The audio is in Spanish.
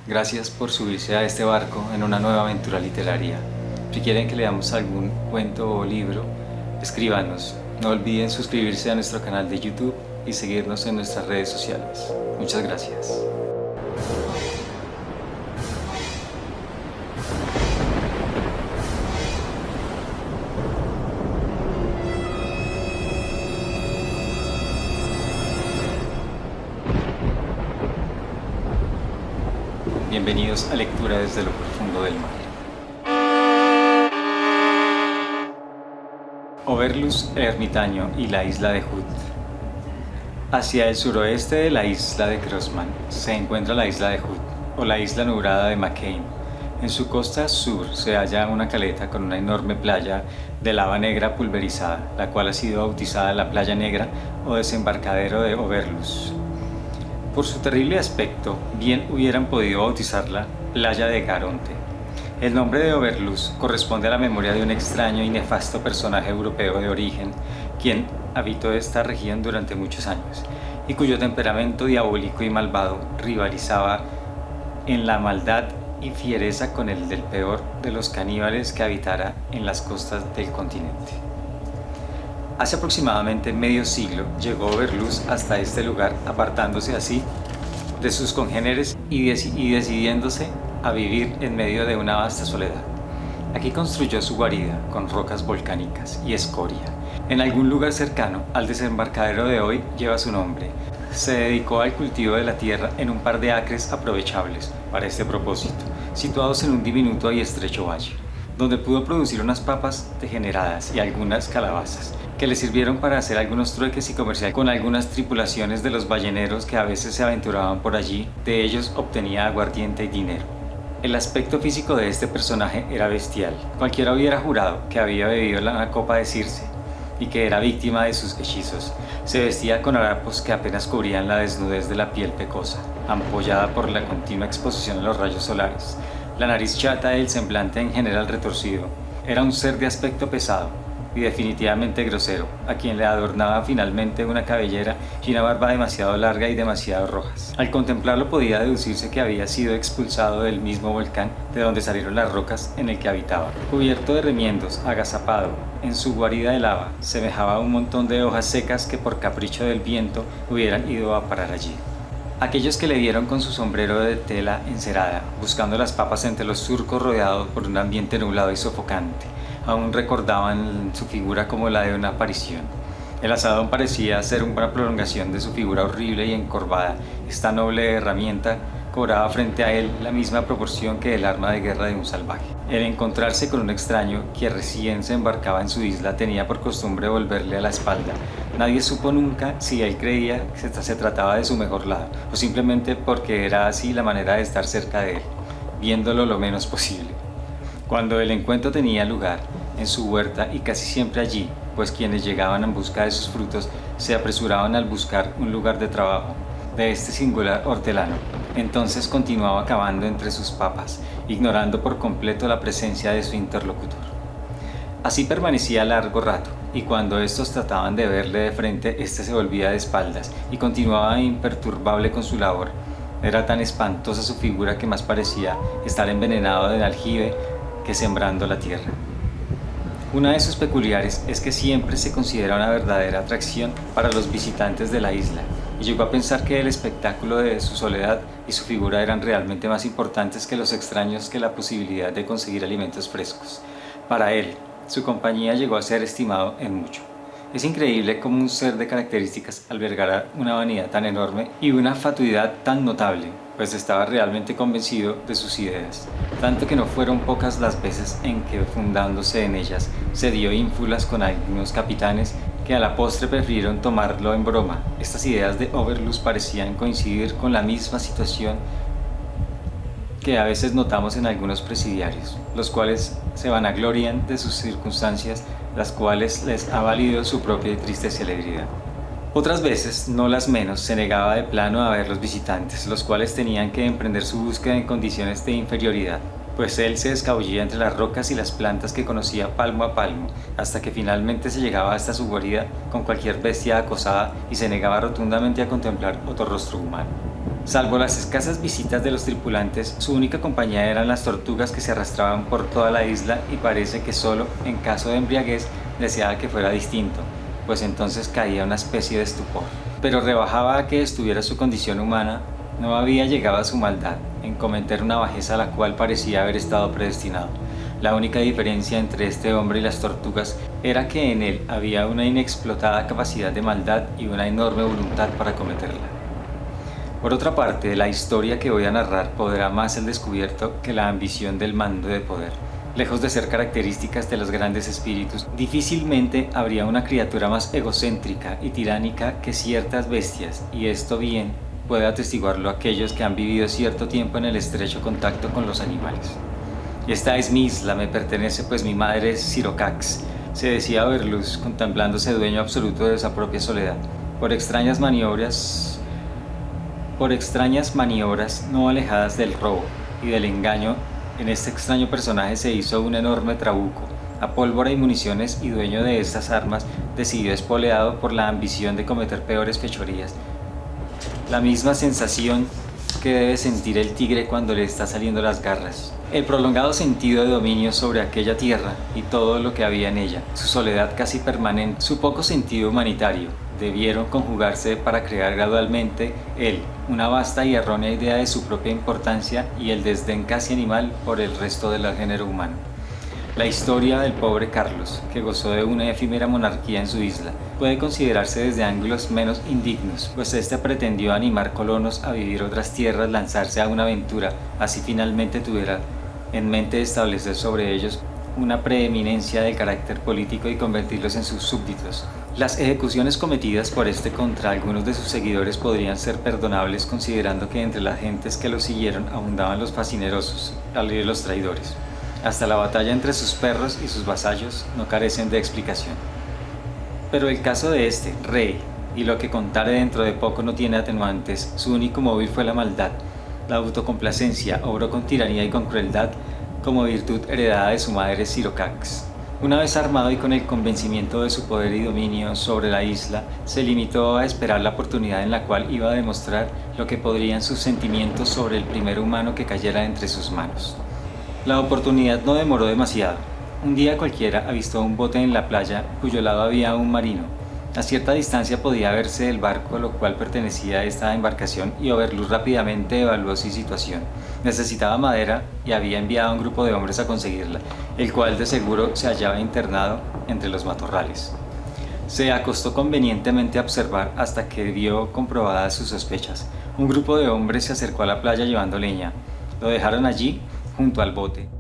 Gracias por subirse a este barco en una nueva aventura literaria. Si quieren que leamos algún cuento o libro, escríbanos. No olviden suscribirse a nuestro canal de YouTube y seguirnos en nuestras redes sociales. Muchas gracias. Bienvenidos a Lectura desde lo profundo del mar. Oberlus el ermitaño y la isla de Hood. Hacia el suroeste de la isla de Crossman se encuentra la isla de Hood, o la isla nublada de McCain. En su costa sur se halla una caleta con una enorme playa de lava negra pulverizada, la cual ha sido bautizada la Playa Negra o desembarcadero de Oberlus. Por su terrible aspecto, bien hubieran podido bautizarla Playa de Garonte. El nombre de Oberlus corresponde a la memoria de un extraño y nefasto personaje europeo de origen, quien habitó esta región durante muchos años, y cuyo temperamento diabólico y malvado rivalizaba en la maldad y fiereza con el del peor de los caníbales que habitara en las costas del continente. Hace aproximadamente medio siglo llegó Oberlus hasta este lugar, apartándose así de sus congéneres y decidiéndose a vivir en medio de una vasta soledad. Aquí construyó su guarida con rocas volcánicas y escoria. En algún lugar cercano al desembarcadero de hoy lleva su nombre. Se dedicó al cultivo de la tierra en un par de acres aprovechables para este propósito, situados en un diminuto y estrecho valle, donde pudo producir unas papas degeneradas y algunas calabazas, que le sirvieron para hacer algunos trueques y comerciar con algunas tripulaciones de los balleneros que a veces se aventuraban por allí. De ellos obtenía aguardiente y dinero. El aspecto físico de este personaje era bestial. Cualquiera hubiera jurado que había bebido la copa de Circe y que era víctima de sus hechizos. Se vestía con harapos que apenas cubrían la desnudez de la piel pecosa, ampollada por la continua exposición a los rayos solares. La nariz chata y el semblante en general retorcido. Era un ser de aspecto pesado y definitivamente grosero, a quien le adornaba finalmente una cabellera y una barba demasiado larga y demasiado rojas. Al contemplarlo podía deducirse que había sido expulsado del mismo volcán de donde salieron las rocas en el que habitaba. Cubierto de remiendos, agazapado en su guarida de lava, semejaba un montón de hojas secas que por capricho del viento hubieran ido a parar allí. Aquellos que le vieron con su sombrero de tela encerada, buscando las papas entre los surcos rodeados por un ambiente nublado y sofocante, aún recordaban su figura como la de una aparición. El asadón parecía ser una prolongación de su figura horrible y encorvada. Esta noble herramienta cobraba frente a él la misma proporción que el arma de guerra de un salvaje. El encontrarse con un extraño que recién se embarcaba en su isla tenía por costumbre volverle a la espalda. Nadie supo nunca si él creía que se trataba de su mejor lado, o simplemente porque era así la manera de estar cerca de él, viéndolo lo menos posible. Cuando el encuentro tenía lugar en su huerta, y casi siempre allí, pues quienes llegaban en busca de sus frutos se apresuraban al buscar un lugar de trabajo de este singular hortelano, entonces continuaba cavando entre sus papas, ignorando por completo la presencia de su interlocutor. Así permanecía largo rato, y cuando estos trataban de verle de frente, éste se volvía de espaldas y continuaba imperturbable con su labor. Era tan espantosa su figura que más parecía estar envenenado del aljibe que sembrando la tierra. Una de sus peculiares es que siempre se considera una verdadera atracción para los visitantes de la isla, y llegó a pensar que el espectáculo de su soledad y su figura eran realmente más importantes que los extraños que la posibilidad de conseguir alimentos frescos. Para él, su compañía llegó a ser estimado en mucho. Es increíble cómo un ser de características albergara una vanidad tan enorme y una fatuidad tan notable, pues estaba realmente convencido de sus ideas, tanto que no fueron pocas las veces en que, fundándose en ellas, se dio ínfulas con algunos capitanes que a la postre prefirieron tomarlo en broma. Estas ideas de Oberlus parecían coincidir con la misma situación que a veces notamos en algunos presidiarios, los cuales se vanaglorian de sus circunstancias, las cuales les ha valido su propia y triste celebridad. Otras veces, no las menos, se negaba de plano a ver los visitantes, los cuales tenían que emprender su búsqueda en condiciones de inferioridad, pues él se escabullía entre las rocas y las plantas que conocía palmo a palmo, hasta que finalmente se llegaba hasta su guarida con cualquier bestia acosada y se negaba rotundamente a contemplar otro rostro humano. Salvo las escasas visitas de los tripulantes, su única compañía eran las tortugas que se arrastraban por toda la isla y parece que solo, en caso de embriaguez, deseaba que fuera distinto, pues entonces caía una especie de estupor. Pero rebajaba a que estuviera su condición humana, no había llegado a su maldad, en cometer una bajeza a la cual parecía haber estado predestinado. La única diferencia entre este hombre y las tortugas era que en él había una inexplotada capacidad de maldad y una enorme voluntad para cometerla. Por otra parte, la historia que voy a narrar podrá más el descubierto que la ambición del mando de poder. Lejos de ser características de los grandes espíritus, difícilmente habría una criatura más egocéntrica y tiránica que ciertas bestias, y esto bien puede atestiguarlo aquellos que han vivido cierto tiempo en el estrecho contacto con los animales. Esta es mi isla, me pertenece, pues mi madre es Sirocax, se decía Berluz, contemplándose dueño absoluto de esa propia soledad. Por extrañas maniobras no alejadas del robo y del engaño, en este extraño personaje se hizo un enorme trabuco. A pólvora y municiones, y dueño de estas armas, decidió espoleado por la ambición de cometer peores fechorías. La misma sensación que debe sentir el tigre cuando le está saliendo las garras. El prolongado sentido de dominio sobre aquella tierra y todo lo que había en ella, su soledad casi permanente, su poco sentido humanitario, debieron conjugarse para crear gradualmente él una vasta y errónea idea de su propia importancia y el desdén casi animal por el resto del género humano. La historia del pobre Carlos, que gozó de una efímera monarquía en su isla, puede considerarse desde ángulos menos indignos, pues éste pretendió animar colonos a vivir otras tierras, lanzarse a una aventura, así finalmente tuviera en mente establecer sobre ellos una preeminencia del carácter político y convertirlos en sus súbditos. Las ejecuciones cometidas por este contra algunos de sus seguidores podrían ser perdonables, considerando que entre las gentes que lo siguieron abundaban los fascinerosos, al ir los traidores. Hasta la batalla entre sus perros y sus vasallos no carecen de explicación. Pero el caso de este rey, y lo que contaré dentro de poco, no tiene atenuantes. Su único móvil fue la maldad. La autocomplacencia obró con tiranía y con crueldad, como virtud heredada de su madre Sirocax. Una vez armado y con el convencimiento de su poder y dominio sobre la isla, se limitó a esperar la oportunidad en la cual iba a demostrar lo que podrían sus sentimientos sobre el primer humano que cayera entre sus manos. La oportunidad no demoró demasiado. Un día cualquiera avistó un bote en la playa cuyo lado había un marino. A cierta distancia podía verse el barco lo cual pertenecía a esta embarcación, y Oberluz rápidamente evaluó su situación. Necesitaba madera y había enviado a un grupo de hombres a conseguirla, el cual de seguro se hallaba internado entre los matorrales. Se acostó convenientemente a observar hasta que vio comprobadas sus sospechas. Un grupo de hombres se acercó a la playa llevando leña. Lo dejaron allí junto al bote.